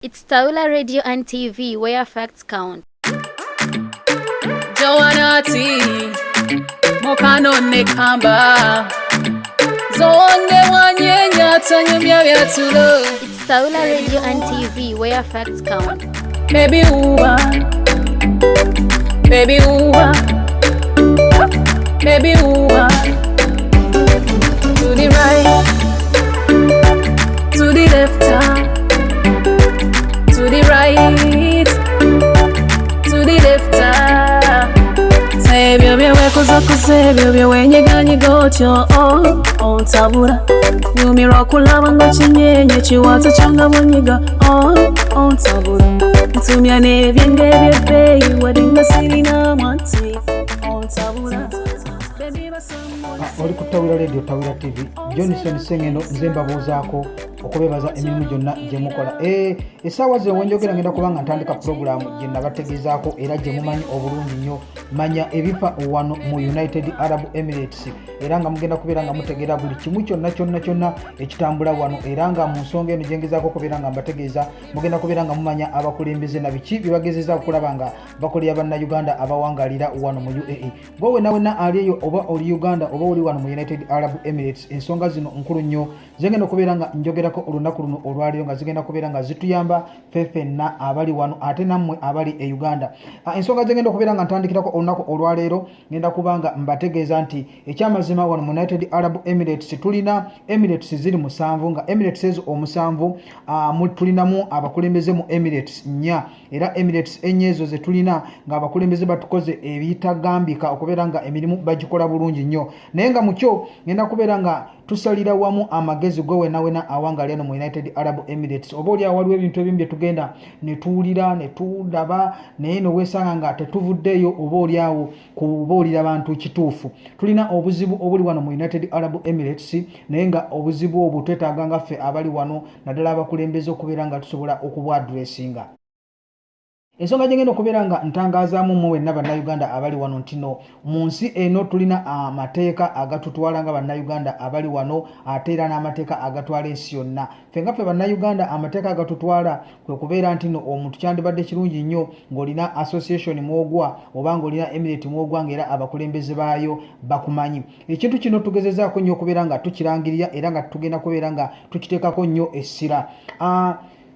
It's Taula Radio and TV, where facts count. Joanati, Mokano Nekamba, Zonde Wanyenya Tanyumya Yatulo. It's Taula Radio and TV, where facts count. Baby Uwa, Baby Uwa, Baby Uwa. To the right, to the left. To the right, to the left. Sebyo byewekoza kusebyo byewenyeganye gotyo ontabula nyumira okulaba nga kinyenye kiwata kyanga bunyiga ontabula ntumya n'ebyenge byebbeeyi wadde nga sirina mwanti ontabula oli ku Tawula Radio Tawula TV Johnson Sengeno nze mbabuuzaako okubebaza emirimu gyonna gye mukola. Essaawa zino wenjogera ngenda kubanga ntandika puroguramu gye nabategezaako era gye mumanyi obulungi nnyo manya ebifa wano mu United Arab Emirates era nga mugenda kubeera nga mutegeera buli kimu kyonna ekitambula wano era nga mu nsonga eno gyengezaako okubeera nga mbategeeza mugenda kubeera nga mumanya abakulembeze na biki bibagezeza okulaba nga bakolera bannayuganda abawangaalira wano mu UAE. Gwe wenna ali eyo oba oli Uganda oba oli wano mu United Arab Emirates, ensonga zino nkulu nnyo zengenda okubeera nga njogerako olunaku luno olwaliro nga zigenda kubeera nga zituyamba ffenna abali wano ate nammwe abali e Uganda. Ensonga zengenda okubeera nga ntandikirako olunaku olwaleero ngenda kubanga mbategeeza nti ekyamazima wano mu United Arab Emirates tulina Emirates ziri 7 nga Emirates ezo 7 tulinamu abakulembeze mu Emirates 4 era Emirates enye ezo ze tulina nga abakulembeze batukoze ebitagambika okubeera nga emirimu bagikola bulungi nnyo naye nga mukyo ngenda kubeera nga tusalira wamu amagezi gwe wena awangaalira no mu United Arab Emirates oba oli awaliwo ebintu ebimu bye tugenda ne tuwulira ne tulaba naye no weesanga nga tetuvuddeyo oba oli awo kubuulira bantu kituufu. Tulina obuzibu obuli wano mu United Arab Emirates naye nga obuzibu obwo twetaaga nga ffe abali wano naddala abakulembeze okubeera nga tusobola okubwadressinga. Ensonga gyengenda okubeera nga ntangazaamu mu wenna bannayuganda abali wano ntino mu nsi eno tulina amateeka agatutwala nga bannayuganda abali wano ate era n'amateeka agatwala ensi yonna. Ffe nga ffe bannayuganda amateeka agatutwala kwe kubeera ntino omuntu kyandibadde kirungi nnyo ng'olina association mwogwa oba ng'olina emirate mwogwa ng'era abakulembeze baayo bakumanyi. Ekintu kino tugezezaako nnyo okubeera nga tukirangirira era nga tugenda kubeera nga tukiteekako nnyo essira.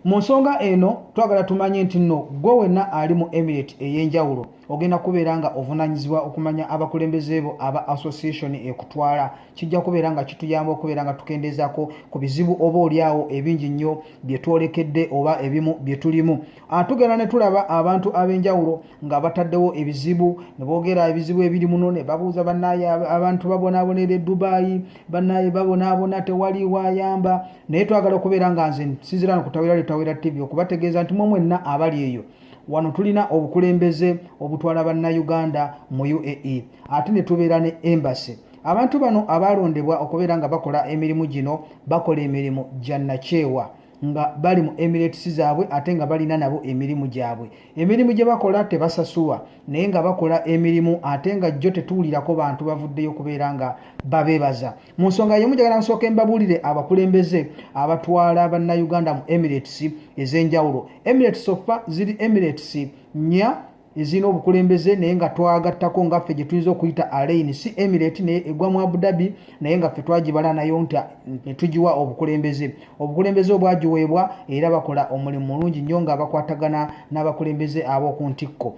Mu nsonga eno twagala tumanye nti nno gwe wenna ali mu emirate ey'enjawulo ogenda kubeera nga ovunanyizibwa okumanya abakulembeze bo aba association ekutwala. Kijja kubeera nga kituyamba okubeera nga tukendezaako ku bizibu oba oliawo ebingi nnyo bye twolekedde oba ebimu bye tulimu. Tugenda ne tulaba abantu ab'enjawulo nga bataddewo ebizibu ne boogera ebizibu ebiri muno ne babuuza bannaye abantu babonaabonera Dubai bannaye babonaabona tewali wayamba naye twagala okubeera nga nze nsinzira ku Tawula TV okubategeeza nti mwenna abali eyo wano tulina obukulembeze obutwala bannayuganda mu UAE ate ne tubeera ne embassy. Abantu bano abalondebwa okubeera nga bakola emirimu gino bakola emirimu gyannakyewa nga bali mu Emirates zaabwe ate nga balina nabo emirimu gyabwe. Emirimu gye bakola tebasasulwa naye nga bakola emirimu ate nga jjo tetuwulirako bantu bavuddeyo kubeera nga babeebaza. Mu nsonga y'emu njagala nsooke mbabuulire abakulembeze abatwala bannayuganda mu Emirates ez'enjawulo. Emirates sofa ziri Emirates 4 ezina obukulembeze naye nga twagattako nga ffe gye tuyinza okuyita Alain si Emirate naye egwa mu Abu Dhabi naye nga ffe twagibala nayo nti ne tugiwa obukulembeze. Obukulembeze obwagiweebwa era bakola omulimu mulungi nnyo nga bakwatagana n'abakulembeze ab'oku ntikko.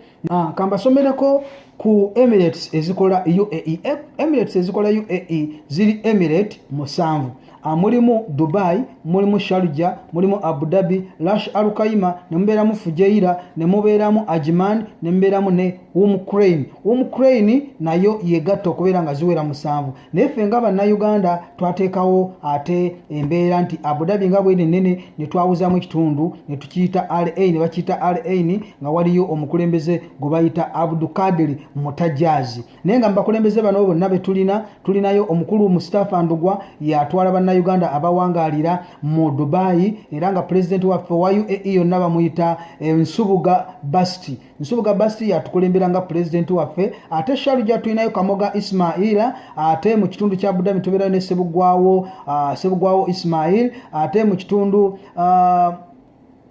Kambasomereko ku Emirates ezikola UAE. Emirates ezikola UAE ziri Emirate 7. Mulimu Dubai, mulimu Sharjah, mulimu Abu Dhabi, Ras Al Khaimah, ne mubeeramu Fujairah, ne mubeeramu Ajman, ne mubeeramu ne Crane nayo yegatta okubeera nga ziwera 7. Naye ffe nga bannayuganda twateekawo ate embeera nti Abu Dhabi nga bwene nnene ne twawuzaamu ekitundu ne tukiyita RA ne bakiyita RA nga waliyo omukulembeze gwe bayita Abdul Kadir Mutajazi. Naye nga mubakulembeze bano bonna be tulinayo omukulu Mustafa Ndugwa yatwala bannayuganda abawangaalira mu Dubai era nga president waffe wa UAE yonna bamuyita Nsubuga Basti. Nsubuga Basti yatukulembera nga president waffe ate Sharjah tulinayo Kamoga Ismail ate mu kitundu kya Abu Dhabi tubeerayo ne Sebugwawo Ismail ate mu kitundu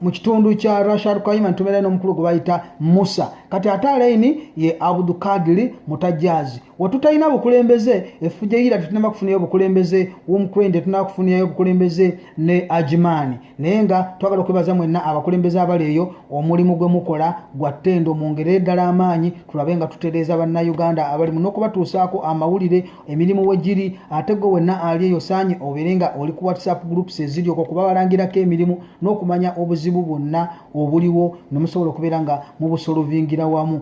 mu kitundu kya Rashad Kaima ntumera n'omukulu gwe bayita Musa kati ate alaini ye Abdul Kadiri Mutajazi watutalina bukulembeze efujeyira tutunama kufunayo bukulembeze w'omukwende tunaba kufunayo bukulembeze ne Ajimani naye nga twagala okwebaza mwenna abakulembeze abali eyo omulimu gwe mukola gwa ttendo mwongere ddala amaanyi tulabe nga tutereeza bannayuganda abali muno okubatuusaako amawulire emirimu wegiri ate gwe wenna ali eyo saanyi obeerenga oli ku WhatsApp groups eziri okwo kuba balangirako emirimu n'okumanya obuzibu bwonna obuliwo ne musobola okubeera nga mubusolovingira wamu.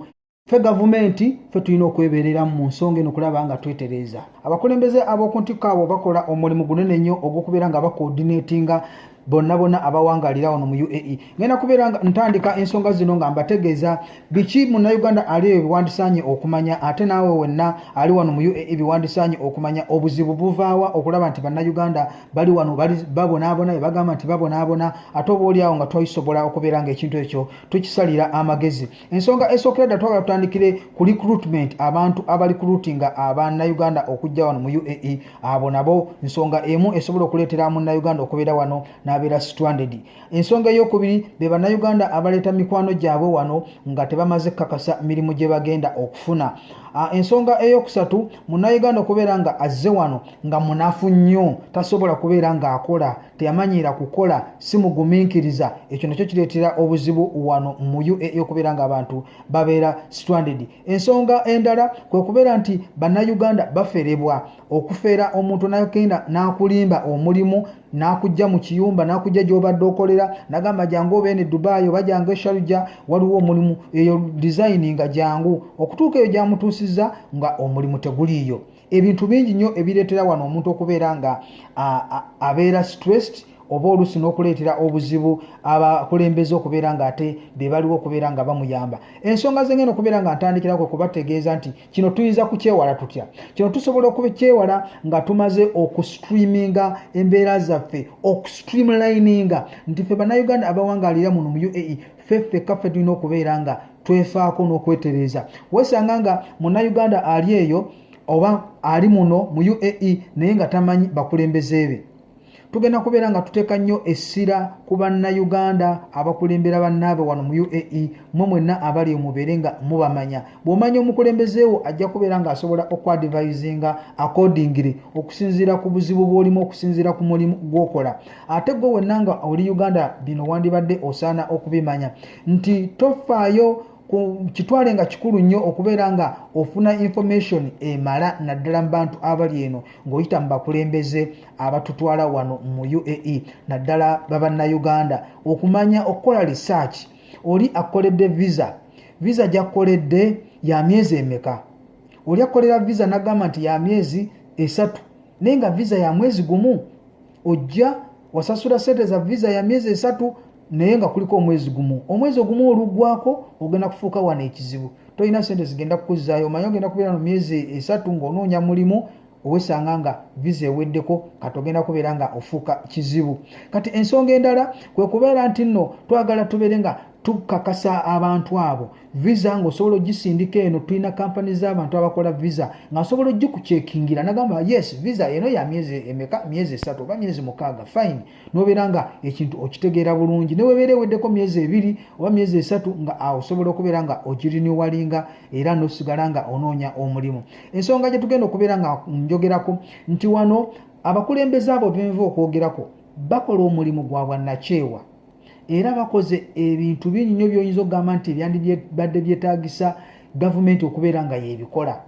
Ffe gavumenti ffe tulina okweberera mu nsonga eno kulaba nga twetereza abakulembeze ab'okuntikko abo bakola omulimu gunene nnyo ogw'okubeera nga bakoordinatinga bonna abawangalira wano mu UAE. Ngenda kubeera nga ntandika ensonga zino nga mbategeeza biki munnayuganda ali eyo biwandisaanye okumanya ate naawe wenna ali wano mu UAE biwandisaanye okumanya obuzibu buvaawa okulaba nti bannayuganda bali wano babonaabona bagamba nti babonaabona ate oba oliawo nga twayisobola okubeera nga ekintu ekyo tukisalira amagezi. Ensonga esookera ddala twagala tutandikire ku recruitment abantu abalicruitinga abannayuganda okujja wano mu UAE abo nabo nsonga emu esobola okuleetera munnayuganda okubeera wano n'abeera stranded. Ensonga ey'okubiri be bannayuganda abaleeta mikwano gyabwe wano nga tebamaze kakasa mirimu gye bagenda okufuna. Ensonga ey'okusatu munnayuganda okubeera nga azze wano nga munafu nnyo tasobola kubeera ng'akola teyamanyiira kukola si mugumiikiriza ekyo nakyo kireetera obuzibu wano mu UAE okubeera nga abantu babeera stranded. Ensonga endala kwe kubeera nti bannayuganda baferebwa okufeera omuntu n'agenda n'akulimba omulimu n'akujja mu kiyumba n'akujja gy'obadde okolera nagamba jangu obeene Dubai oba jangu Sharjah waliwo omulimu eyo design nga jangu okutuuka eyo gyamutuusizza nga omulimu teguliiyo. Ebintu bingi nnyo ebireetera wano omuntu okubeera nga abeera stressed oba oluusi n'okuleetera obuzibu abakulembeze okubeera nga ate be baliwo okubeera nga bamuyamba. Ensonga zengenda okubeera nga ntandikirako kubategeeza nti kino tuyinza kukyewala tutya. Kino tusobola okukyewala nga tumaze okustreaminga embeera zaffe okustreamlininga nti ffe bannayuganda abawangalira muno mu UAE ffekka tulina okubeera nga twefaako n'okwetereza. Weesanga nga munnayuganda ali eyo oba ali muno mu UAE naye nga tamanyi bakulembeze be. Tugenda kubeera nga tuteeka nnyo essira ku bannayuganda abakulembera bannaabwe wano mu UAE mwe mwenna abali mubeere nga mubamanya. Bw'omanya omukulembezeewo ajja kubeera ng'asobola okwadvisinga accordingly okusinziira ku buzibu bw'olimu okusinziira ku mulimu gw'okola. Ate gwe wenna nga oli Uganda bino wandibadde osaana okubimanya nti tofaayo kitwale nga kikulu nnyo okubeera nga ofuna information emala naddala mu bantu abali eno ng'oyita mu bakulembeze abatutwala wano mu UAE naddala babannayuganda okumanya okukola research. Oli akoledde visa gy'akoledde ya myezi emeka? Oli akolera visa n'agamba nti ya myezi 3 naye nga visa ya mwezi gumu ojja wasasula sente za visa ya myezi 3 naye nga kuliko omwezi gumu. Omwezi ogumu oluggwako ogenda kufuuka wano ekizibu. Tolina sente zigenda kukuzzaayo omanyi ogenda kubeera mu myezi 3 ng'onoonya mulimu owesanga nga visa eweddeko kati ogenda kubeera nga ofuuka kizibu. Kati ensonga endala kwe kubeera nti nno twagala tubeere nga tukakasa abantu abo visa ng'osobola ogisindika eno tulina kampani z'abantu abakola visa ng'asobola ogikucekingira nagamba yes visa eno ya myezi emeka myezi 3 oba myezi 6 fine n'obeera nga ekintu okitegeera bulungi ne webeera eweddeko myezi 2 oba myezi 3 nga awo osobola okubeera nga ogiriniwalinga era n'osigala nga onoonya omulimu. Ensonga gye tugenda okubeera nga njogerako nti wano abakulembeze abo benva okwogerako bakola omulimu gwa bwannakyewa era bakoze ebintu bingi nnyo by'oyinza okugamba nti ebyandibadde byetaagisa gavumenti okubeera nga yeebikola.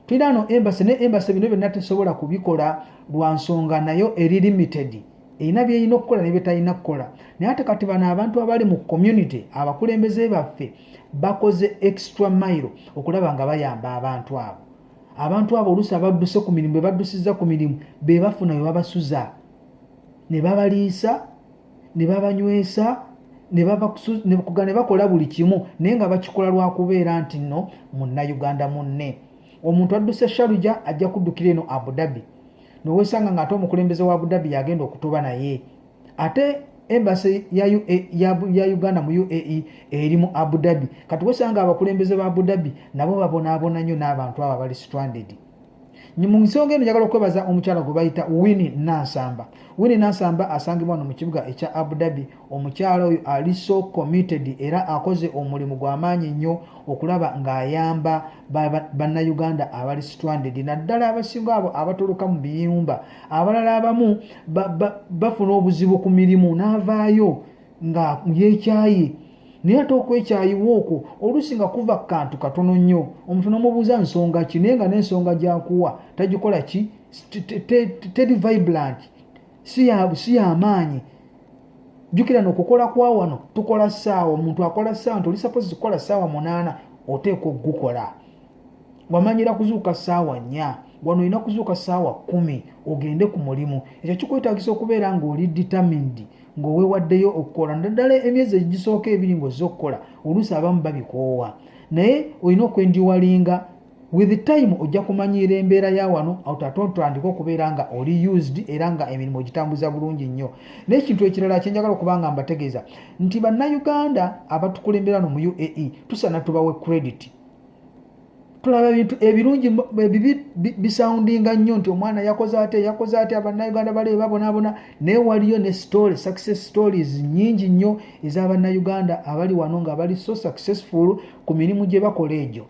Tulina no embassy ne embassy bino byonna tesobola kubikola lwa nsonga nayo eri limited erina byeyina okukola ne byetalina kukola. Naye ate kati bano abantu abali mu community abakulembeze baffe bakoze extra mile okulaba nga bayamba abantu abo. Abantu abo oluusi abadduse ku mirimu bebaddusizza ku mirimu be bafuna we babasuza ne babaliisa ne babanywesa ne bakola buli kimu naye nga bakikola lwa kubeera nti nno munnayuganda munne. Omuntu adduse Sharjah ajja kuddukira eno Abu Dhabi noweesanga ng'ate omukulembeze wa Abu Dhabi yagenda okutuba naye. Ate embassy ya Uganda mu UAE eri mu Abu Dhabi kati weesanga abakulembeze ba Abu Dhabi nabo babonaabona nnyo n'abantu abo bali stranded. mu nsonga eno njagala okwebaza omukyala gwe bayita Winnie Nansamba. Winnie Nansamba asangibwa wano mu kibuga ekya Abu Dhabi. Omukyala oyo ali so committed era akoze omulimu gw'amaanyi nnyo okulaba ng'ayamba bannayuganda abali stranded, naddala abasinga abo abatoloka mu biyumba. Abalala abamu bafuna obuzibu ku mirimu n'avaayo nga yeekyaye, naye ate okwekyayiwa okwo oluusi nga kuva kantu katono nnyo. Omuntu n'omubuuza nsonga ki, naye nga n'ensonga gy'akuwa tagikola ki, teri vibrant, si y'amaanyi. Jjukira n'okukola kwa wano tukola ssaawa, omuntu akola ssaawa nti oli suppose kukola ssaawa 8 oteekwa okugukola. Wamanyira kuzuuka ssaawa 4, wano olina kuzuuka ssaawa 10 ogende ku mulimu. Ekyo kikwetaagisa okubeera ng'oli determined, ng'oweewaddeyo okukola. Naddala emyezi egisooka 2 ng'ozze okukola, oluusi abamu babikoowa, naye olina okwendiwalinga. With time ojja kumanyiira embeera ya wano otandika okubeera nga oli used era nga emirimu ogitambuza bulungi nnyo. N'ekintu ekirala kyenjagala okubanga mbategeeza nti bannayuganda abatukulembera no mu UAE tusaana tubawe credit. Tulaba ebintu ebirungi bisoundinga nnyo nti omwana yakoze ate abannayuganda bale babonaabona, naye waliyo ne story, success stories nnyingi nnyo ez'abannayuganda abali wano nga bali so successful ku mirimu gye bakola egyo.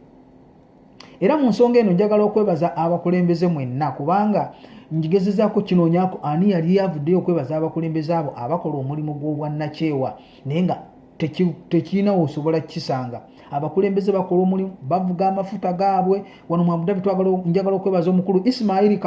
Era mu nsonga eno njagala okwebaza abakulembeze mwenna, kubanga njigezezaako kinoonyaako ani yali yavuddeyo okwebaza abakulembeze abo abakola omulimu gw'obwannakyewa naye nga tekirina osobola kukisanga. Abakulembeze bakola omulimu, bavuga amafuta gaabwe. Wano mu Abu Dhabi njagala okwebaza omukulu Ismaili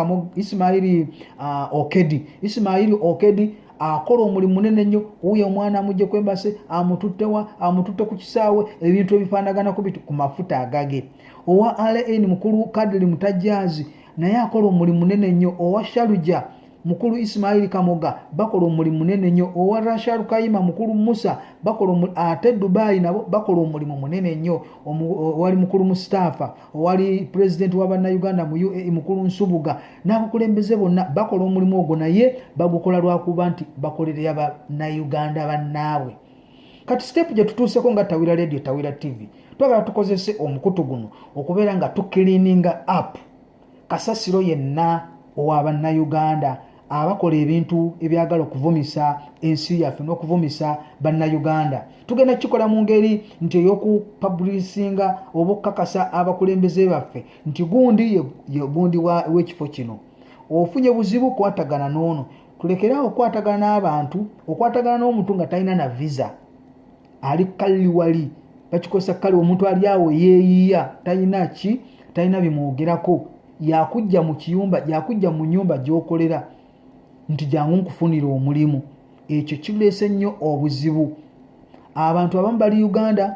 Okedi akola omulimu munene nnyo. Wuyo omwana amugye kwembase amututte ku kisaawe, ebintu ebifaanagana ku mafuta agage. Owa RN mukulu Kadri Mutajjazi naye akola omulimu munene nnyo. Owa Shaluja mukulu Ismaili Kamoga bakola omulimu munene nnyo. Owa Rashal Kayima mukulu Musa bakola ate Dubai nabo bakola omulimu munene nnyo. Wali mukulu Mustafa, owali president wa bannayuganda mu UAE mukulu Nsubuga, n'abakulembeze bonna bakola omulimu ogwo, naye bagukola lwakuba nti bakolerera bannayuganda bannaabwe. Kati step gye tutuuseko nga Tawira Radio, Tawira TV, twagala tukozese omukutu guno okubeera nga tukiliininga up kasasiro yenna ow'abannayuganda abakola ebintu ebyagala okuvumisa ensi yaffe n'okuvumisa bannayuganda. Tugenda kikola mu ngeri nti ey'okupublisinga oba okukakasa abakulembeze baffe nti gundi ye gundi w'ekifo kino. Ofunye buzibu kwatagana n'ono, tulekeraawo okwatagana n'abantu, okwatagana n'omuntu nga talina na visa, ali kalli wali bakikozesa kale. Omuntu ali awo yeeyiya, talina bimwogerako, yakujja mu kiyumba, yakujja mu nnyumba gy'okolera nti jangu nkufunira omulimu. Ekyo kireese nnyo obuzibu. Abantu abamu bali Uganda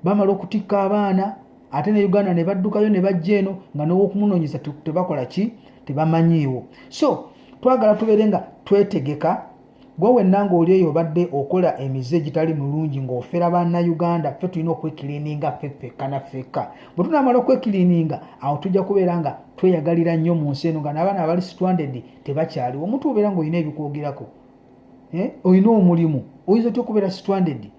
bamala okutikka abaana, ate ne Uganda ne baddukayo ne bajja eno nga n'owokumunoonyeza tebakola ki, tebamanyiiwo. So twagala tubeere nga twetegeka. Gwe wenna ng'oli eyo obadde okola emize egitali mulungi ng'ofera bannayuganda, ffe tulina okwekiliininga ffekka na ffekka. Bwe tunaamala okwekiliininga awo tujja kubeera nga tweyagalira nnyo mu nsi eno nga n'abaana abali stranded tebakyaliwo. Omuntu obeera ng'olina ebikwogerako, olina omulimu, oyinza otya okubeera stranded?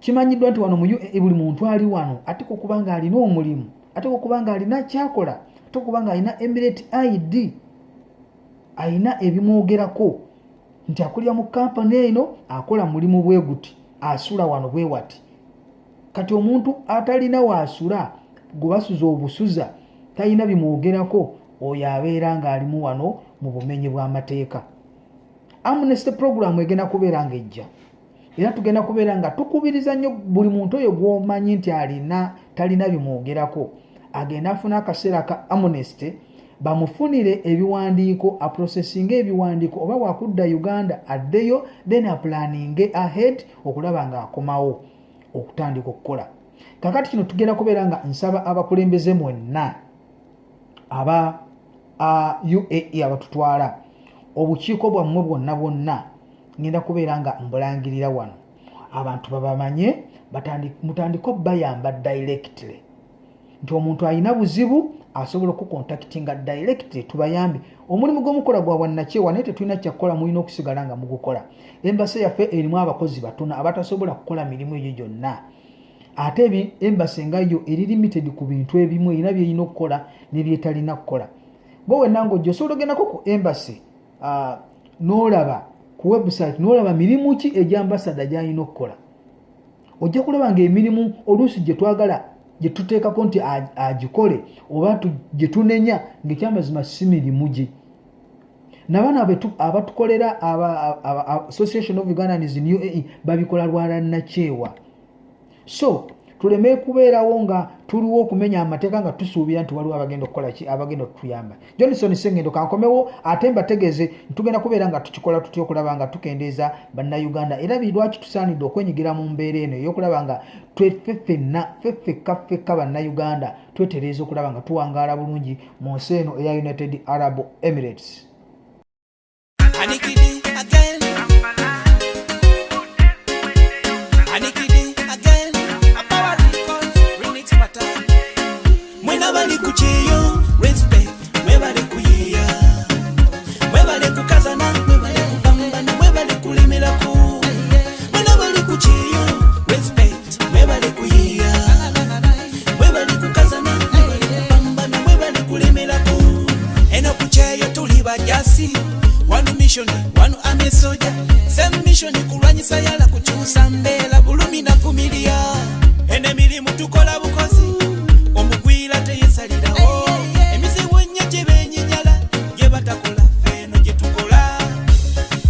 Kimanyiddwa nti wano mu UAE buli muntu ali wano ateekwa okuba nga alina omulimu, ateekwa okuba nga alina kyakola, ateekwa okuba nga alina Emirate ID, alina ebimwogerako nti akulira mu kampani eno akola mulimu bwe guti, asula wano bwe wati. Kati omuntu atalina waasula, gwe basuza obusuza, talina bimwogerako, oyo abeera ng'alimu wano mu bumenyi bw'amateeka. Amnesty program egenda kubeera nga ejja, era tugenda kubeera nga tukubiriza nnyo buli muntu oyo gw'omanyi nti talina bimwogerako agenda afuna akaseera ka Amnesty, bamufunire ebiwandiiko, aprocesinga ebiwandiiko, oba wakudda Uganda addeyo, then aplaninge ahead okulaba nga akomawo okutandika okukola. Kakati kino tugenda kubeera nga nsaba abakulembeze mwenna aba UAE abatutwala, obukiiko bwammwe bwonna ngenda kubeera nga mbulangirira wano, abantu babamanye, mutandike bayamba directly, nti omuntu alina buzibu asobola okukontaktinga directly tubayambe. Omulimu gw'omukola gwa bwannakyewa naye tetulina kyakukola, mulina okusigala nga mugukola. Embase yaffe erimu abakozi batono abatasobola kukola mirimu egyo gyonna. ate embassy ngayo eri limited ku bintu ebimu erina byeyina okukola nebyetalina kukola. Bwe wenna ng'ojja osobola ogendako ku embassy n'olaba ku website n'olaba mirimu ki egy'ambasada gy'alina okukola. Ojja kulaba ng'emirimu oluusi gye twagala gye tuteekako nti agikole oba gye tunenya ng'ekyamazima si mirimu gye. Nabana abatukolera Association of Ugandans in UAE babikola lwala nakyewa. So tuleme kubeerawo nga tuliwo okumenya amateeka nga tusuubira nti waliwo abagenda okukola ki abagenda okutuyamba. Johnson Sengendo kankomewo ate mbategeeze tugenda kubeera nga tukikola tutya okulaba nga tukendeeza bannayuganda era lwaki tusaanidde okwenyigira mu mbeera eno ey'okulaba nga ffekka bannayuganda twetereeza okulaba nga tuwangaala bulungi mu nsi eno eya United Arab Emirates. One mission, one army soldier. Same mission kulwanyisa yala kuchusa mbela bulumi na kumilia. Ene milimu tukola bukozi omugwira teyesalirawo. Emize wenyeje benyinyala ye batakola feno gye tukola.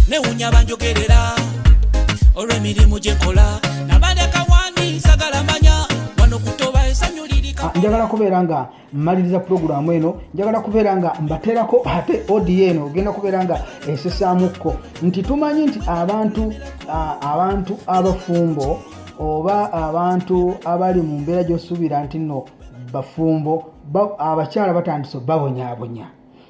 Ne unya banjogerera olwe milimu gye kola. Nabadeka wani sagala manya wano kutoba esanyulirika. Njagala kubeera nga mmaliriza programu eno, njagala kubeera nga mbaterako ate odi eno ogenda kubeera nga esesaamuko nti tumanyi nti abantu abafumbo oba abantu abali mu mbeera gy'osuubira nti nno bafumbo abakyala batandise babonyaabonya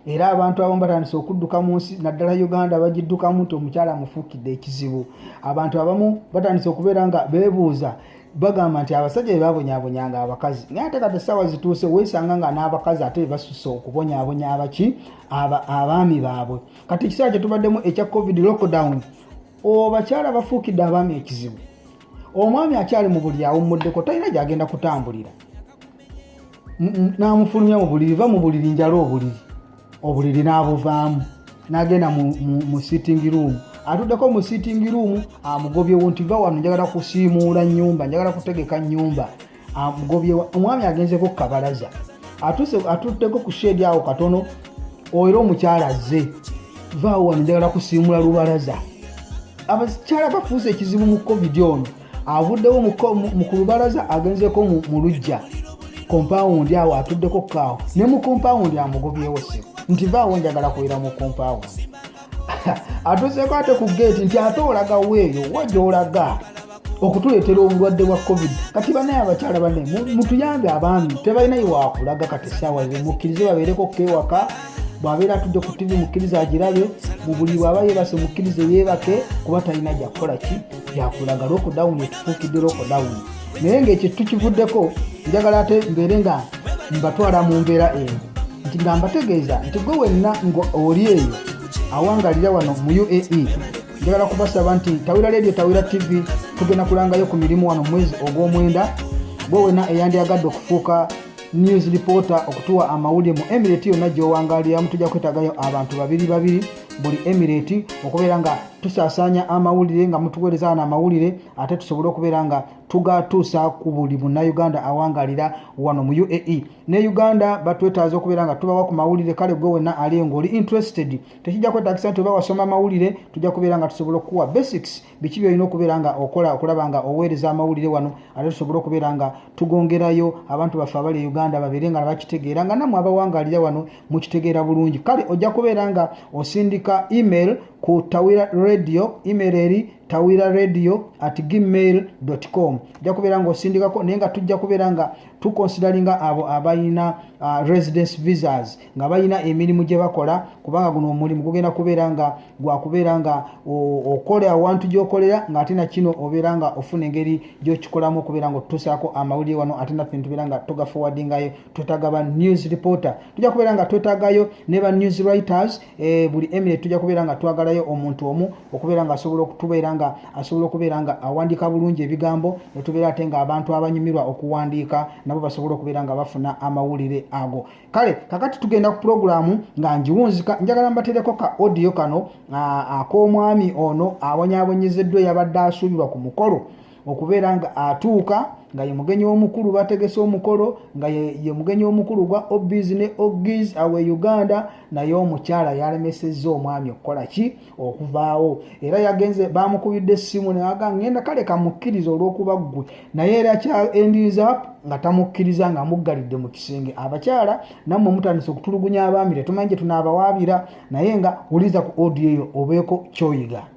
era abantu abamu batandise okudduka mu nsi naddala Uganda bagiddukamu nti omukyala amufuukidde ekizibu. Abantu abamu batandise okubeera nga beebuuza bagamba nti abasajja babonyaabonyanga abakazi naye ate kati essaawa zituuse weesanga nga n'abakazi ate basusse okubonyaabonya abaami baabwe. Kati ekiseera kye tubaddemu ekya covid lockdown bakyala bafuukidde abaami ekizibu. Omwami akyali mu buliri awummuddeko talina gy'agenda kutambulira n'amufulumya mu buliri va mu buliri njala obuliri n'abuvaamu n'agenda mu sitting room. Atuddeko mu sitting room amugobyewo nti va wano njagala kusiimuula nnyumba njagala kutegeka nnyumba amugobyewo. Omwami agenzeko ku kabalaza atuddeko ku shedi awo katono era omukyala azze vaawo wano njagala kusiimula lubalaza. Abakyala bafuuse ekizibu mu covid ono avuddewo mu ku lubalaza agenzeko mu lujja compound awo atuddeko kaawo ne mu compound amugobyewo se nti vaawo njagala kuwera mu compound. Atuseeko ate ku gate nti ate olaga weeyo wajja olaga okutuleetera obulwadde bwa covid. Kati banaye abakyala banne mutuyambe abaami tebalinayo wakulaga kati essaawa ze mukkirize babeereko kewaka bwabeera atudde ku TV mukkirize agirabe mu buli bw'aba yeebase mukkirize yeebake kuba talina gyakukola ki gyakulaga. Lockdown etufuukidde lockdown naye ng'ekyo tukivuddeko njagala ate mbeere nga mbatwala mu mbeera eno nti nga mbategeeza nti gwe wenna oli eyo awangalira wano mu UAE njagala kubasaba nti Tawira Radio Tawira TV tugenda kulangayo ku mirimu wano mwezi ogw'omwenda. Gwe wenna eyandyagadde okufuuka news reporter okutuwa amawulire mu Emirate yonna gy'owangaliramu tujja kwetagayo abantu babiri buli Emirate okubeera nga tusaasaanya amawulire nga mutuweereza wano amawulire ate tusobole okubeera nga tugatuusa ku buli munnayuganda awangalira wano mu UAE ne Uganda batwetaaza okubeera nga tubawa ku mawulire. Kale gwe wenna ali ng'oli interested tekijja kwetagisa nti oba wasoma amawulire tujja kubeera nga tusobola okuwa basics biki byolina okubeera nga okola okulaba nga oweereza amawulire wano ate tusobole okubeera nga tugongerayo abantu baffe abali Uganda babeere nga bakitegeera nga nammwe abawangalira wano mukitegeera bulungi. Kale ojja kubeera nga osindika email ku Tawira Radio email eri tawiraradio@gmail.com ojja kubeera nga osindikako naye nga tujja kubeera nga tukonsideringa abo abayina residence visas nga bayina emirimu gye bakola kubanga guno omulimu gugenda kubeera nga gwakubeera nga okola awantu gy'okolera ng'ate na kino obeera nga ofuna engeri gy'okikolamu okubeera nga otutuusaako amawulire wano ate naffe nitubeera nga tugaforwardingayo. Twetaaga ba news reporter tujja kubeera nga twetaagayo ne ba news writers buli Emirate tujja kubeera nga twagalayo omuntu omu okubeera nga asobola okutubeera nga nga asobola okubeera nga awandiika bulungi ebigambo ne tubeera ate nga abantu abanyumirwa okuwandiika nabo basobola okubeera nga bafuna amawulire ago. Kale kakati tugenda ku programu nga njiwunzika, njagala mbatereko ka audio kano ak'omwami ono awonyaabonyezeddwa yabadde asuubirwa ku mukolo okubeera nga atuuka nga ye mugenyi omukulu bategese omukolo nga ye mugenyi omukulu gwa Obbies ne Oggies awe Uganda, naye omukyala yalemesezza omwami okukola ki okuvaawo, era yagenze bamukubidde essimu naga ngenda kale kamukkiriza olw'okuba ggwe, naye era kyaendiriza nga tamukkiriza nga muggalidde mu kisenge. Abakyala nammwe mutandise okutulugunya abaami tetumanyi gye tunaabawaabira, naye nga uliza ku audio eyo obeeko kyoyiga.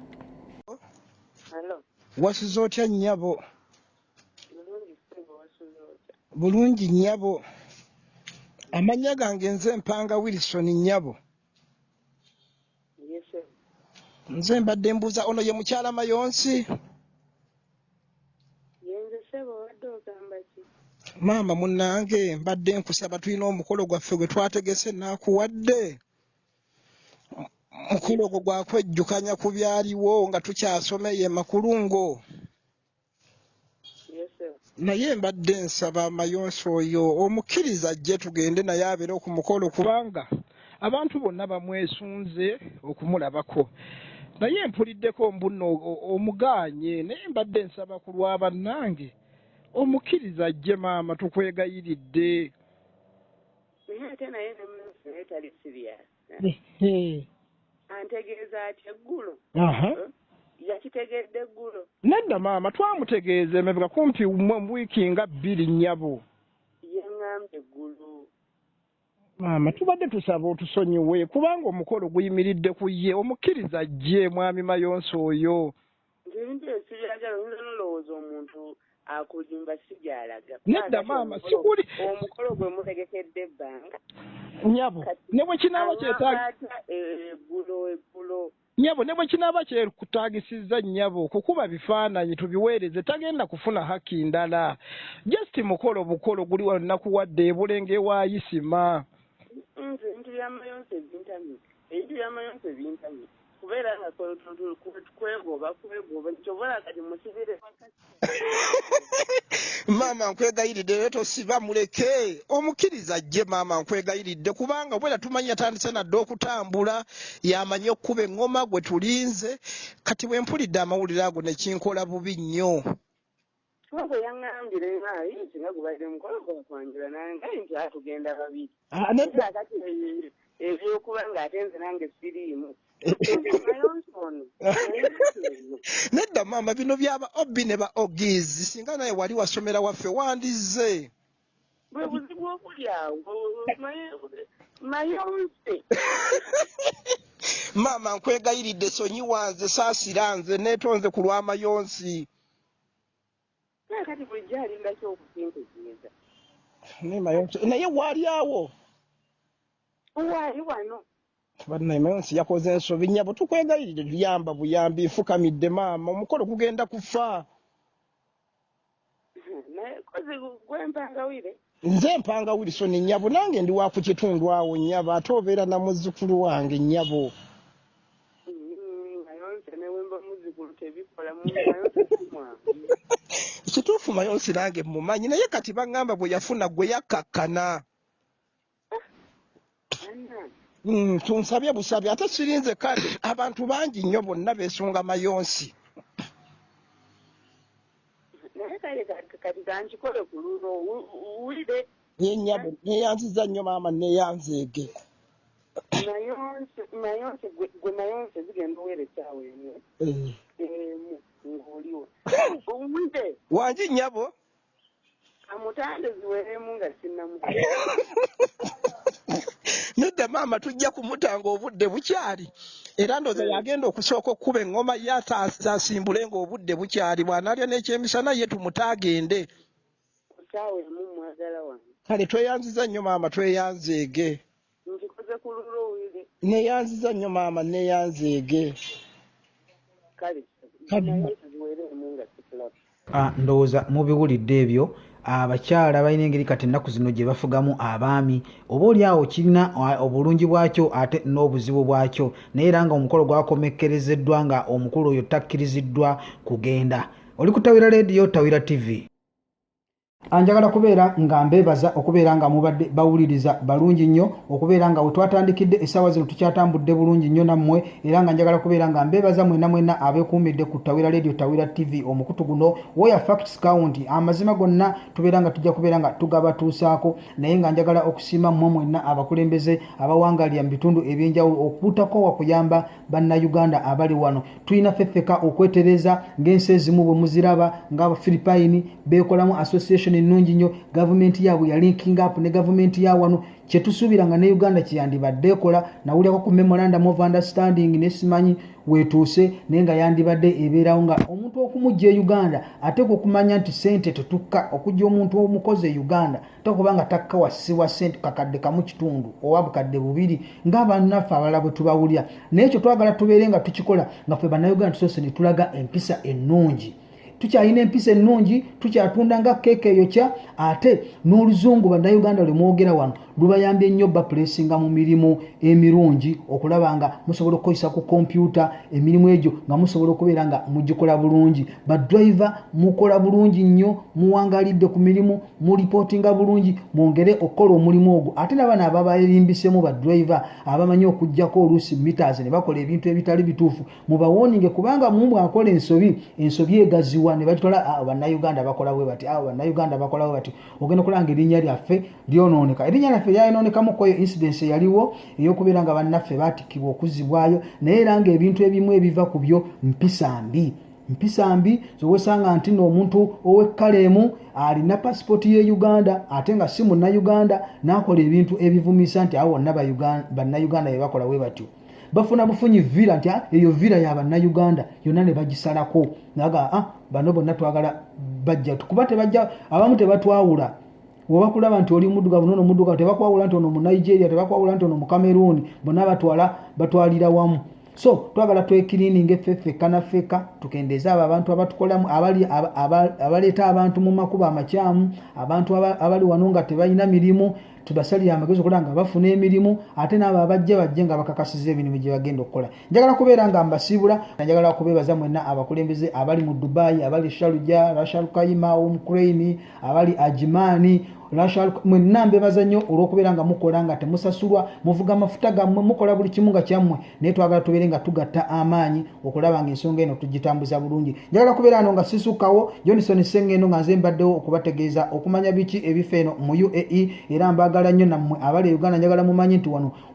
Wasuza otya nnyabo? Bulungi nnyabo. Amannya gange nze Mpanga Wilson nnyabo. Nze mbadde mbuuza ono ye mukyala Mayonsi? Maama munnange mbadde nkusaba tulina omukolo gwaffe gwe twategese naakuwadde. Mukulu ogwo gwakwejjukanya ku byaliwo nga tukyasomeye Makulungo. Naye mbadde nsaba Mayonsi oyo omukkiriza ajje tugende naye abeere ku mukolo kubanga abantu bonna bamwesunze okumulabako. Naye mpuliddeko mbuno omugaanye naye mbadde nsaba ku lwa bannange omukkiriza ajje maama tukwegayiridde. Ate naye tali siriya. Antegeeza ati eggulo. Yakitegedde eggulo. Nedda maama twamutegeeza emabega kumpi mu wiiki nga 2 nnyabo. Yaŋŋambye eggulo. Maama tubadde tusaba otusonyiwe kubanga omukolo guyimiridde ku ye, omukkiriza ajje mwami Mayonsi oyo. Ebintu ebisibiragala olowooza omuntu akulimba sigyalaga. Nedda maama sikuli omukolo gwe mutegekedde ebbanga. Nnyabo ne bwe kinaaba kyetaaga eggulo. Nnyabo ne bwe kinaaba kyekutaagisizza nnyabo kukuba bifaananyi tubiweereze tagenda kufuna haki ndala. Just mukolo bukolo guli wanakuwadde ebulenge waayisima. Ebintu bya Mayonsi bintamye. Kubeera nga kwegoba nkyobala kati musibire. Maama nkwegayiridde leero tosiba muleke omukkiriza ajje maama nkwegayiridde kubanga bwera tumanyi yatandise nadde okutambula yamanye okkuba eŋŋoma gwe tulinze kati bwe mpulidde amawulire ago ne kinkola bubi nnyo. Bwe yaŋŋambire nga gubaire mukolo gwakwanjula nange nti atugenda babiri. Kati ebyokuba ng'ate nze nange siriimu. Nedda maama bino byaba Obbi ne ba Oggies singa naye wali wasomera waffe wandize. Bwe buzibu okuli awo Mayonsi. Maama nkwegayiridde sonyiwa nze saasira nze neetonze ku lwa Mayonsi. Kati bulijjo alinda kyokusintegeeza. Ne Mayonsi naye waali awo. Waali wano. Bannaye Mayonsi yakoze ensobi nnyabo tukwegayiridde tuyamba buyambi nfukamidde maama omukolo gugenda kufa. Naye kozi gwe Mpangawire. Nze Mpanga Wilson nnyabo nange ndi wa ku kitundu awo nnyabo ate obeera na muzzukulu wange nnyabo. Mayonsi ne wemba muzzukulu tebikola Mayonsi mwangu. Kituufu Mayonsi nange mumanyi naye kati baŋŋamba bwe yafuna gwe yakkakkana. Tunsabye busabye ate sirinze kale abantu bangi nnyo bonna beesunga Mayonsi. Naye kale kati kankikole ku luno uwulire. Nnyabo neeyanziza nnyo maama neeyanzeege. Mayonsi gwe Mayonsi zigenda owera essaawa emu. Ng'oliwo. Uwulire. Wangi nnyabo. Amutande ziweremu nga sinnamuka. Nedda maama tujja kumutanga obudde bukyali era ndooza yagenda okusooka okkuba eŋŋoma ye asimbule ng'obudde bukyali bw'anaalya n'ekyemisana ye tumutaagende. Kusaawa emu mwagala wange. Kale tweyanziza nnyo maama tweyanzeege. Nkikoze ku lulo owulire. Neeyanziza nnyo maama neeyanzeege. Kale Mayonsi ziweremu nga sikulaba. Ndowooza mubiwulidde ebyo abakyala balina engeri kati ennaku zino gye bafugamu abaami oba oli awo kirina obulungi bwakyo ate n'obuzibu bwakyo naye era nga omukolo gwakomekkerezeddwa nga omukulu oyo takkiriziddwa kugenda. Oli ku Tawira Radio, Tawira TV. Anjagala kubeera nga mbebaza okubeera nga mubadde bawuliriza balungi nnyo okubeera nga wetwatandikidde essaawa zino tukyatambudde bulungi nnyo nammwe era nga njagala kubeera nga mbebaza mwenna abeekuumidde ku Tawira Radio, Tawira TV omukutu guno Where Facts Count. Amazima gonna tubeera nga tujja kubeera nga tugabatuusaako naye nga njagala okusiima mmwe mwenna abakulembeze abawangalira mu bitundu ebyenjawulo okutako wakuyamba bannayuganda abali wano. Tulina ffeffeka okwetereza ng'ensi ezimu bwe muziraba ng'Abafiripayini beekolamu association ennungi nnyo gavumenti yaabwe ya linking up ne gavumenti ya wano kyetusuubira nga ne Uganda kyeyandibadde ekola nawulirako ku memorandum of understanding ne simanyi weetuuse naye nga yandibadde ebeerawo nga omuntu okumujja e Uganda ate okumanya nti ssente tetukka okujja omuntu omukozi e Uganda takuba nga takka wassibwa ssente kakadde kamu kitundu oba bukadde bubiri ng'abannaffe abalala bwe tubawulira naye ekyo twagala tubeere nga tukikola nga ffe bannayuganda tusoose ne tulaga empisa ennungi. Tukyalina empisa ennungi tukyatunda nga keeke eyokya ate n'oluzungu bannayuganda lwe mwogera wano lubayambye nnyo bapulesinga mu mirimu emirungi okulaba nga musobola okukozesa ku kompyuta emirimu egyo nga musobola okubeera nga mugikola bulungi. Badriver mukola bulungi nnyo muwangalidde ku mirimu muripootinga bulungi mwongere okukola omulimu ogwo ate n'abaana ababayirimbisemu badriver abamanyi okuggyako oluusi meters ne bakola ebintu ebitali bituufu mubawoninge kubanga mumu akola ensobi egaziwa ne bakitola bannayuganda bakola bwe bati bannayuganda bakola bwe bati ogenda okulanga erinnya lyaffe lyonooneka. Erinnya lyaffe lyayonoonekamu kweyo incidence eyaliwo ey'okubeera nga bannaffe baatikibwa okuzibwayo naye era nga ebintu ebimu ebiva ku byo mpisa mbi zowesanga nti n'omuntu ow'ekkalemu alina pasipoti ye Uganda ate nga si munnayuganda n'akola ebintu ebivumisa nti awo bonna bannayuganda be bakola bwe batyo bafuna bufunyi villa nti eyo villa ya bannayuganda yonna ne bagisalako naga bano bonna twagala bajja kuba tebajja abamu tebatwawula woba kulaba nti oli muddugavu nono muddugavu tebakwawula nti ono mu Nigeria tebakwawula nti ono mu Cameroon bonna batwalira wamu. So twagala twekiriininga ffekka na ffekka tukendeeza abo abantu abatukolamu abaleeta abantu mu makubo amakyamu abantu abali wano nga tebalina mirimu tubasalira amagezi okukola nga bafuna emirimu ate n'abo abajja nga bakakasiza emirimu gye bagenda okukola. Njagala kubeera nga mbasiibula njagala kubeebaza mwenna abakulembeze abali mu Dubai abali Sharjah Rashal Kayima Ukraine abali Ajimani mwenna mbebaza nnyo olw'okubeera nga mukola nga temusasulwa muvuga amafuta gammwe mukola buli kimu nga kyammwe naye twagala tubeere nga tugatta amaanyi okulaba nga ensonga eno tugitambuza bulungi. Njagala kubeera ano nga sisukkawo Johnson Sengendo nga nze mbaddewo okubategeeza okumanya biki ebifa eno mu UAE era mbagala nnyo nammwe abali Uganda njagala mumanyi nti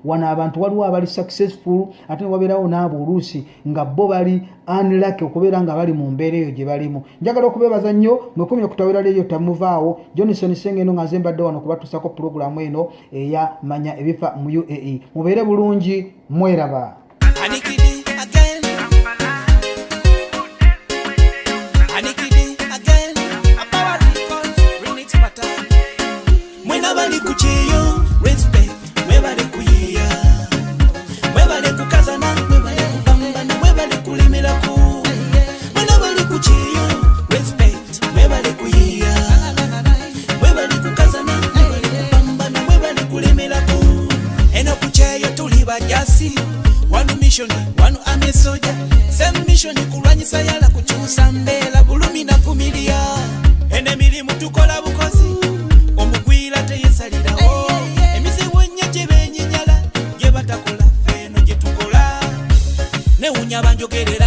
wano abantu waliwo abali successful ate ne wabeerawo n'abo oluusi nga bo bali unlucky okubeera nga bali mu mbeera eyo gye balimu. Njagala okubeebaza nnyo mwekumye ku Tawira Radio tamuvaawo Johnson Sengendo nga nze mbadde wano kubatuusako pulogulaamu eno eya manya ebifa mu UAE. Mubeere bulungi mweraba. One mission, one army soldier. Same mission kulwanyisa yala kukyusa mbeera bulumi na vumilia. Enemirimu tukola bukozi omugwira teyesalirawo emizibu ennyo gye benyinyala gye batakola ffeeno gye tukola newunya banjogerera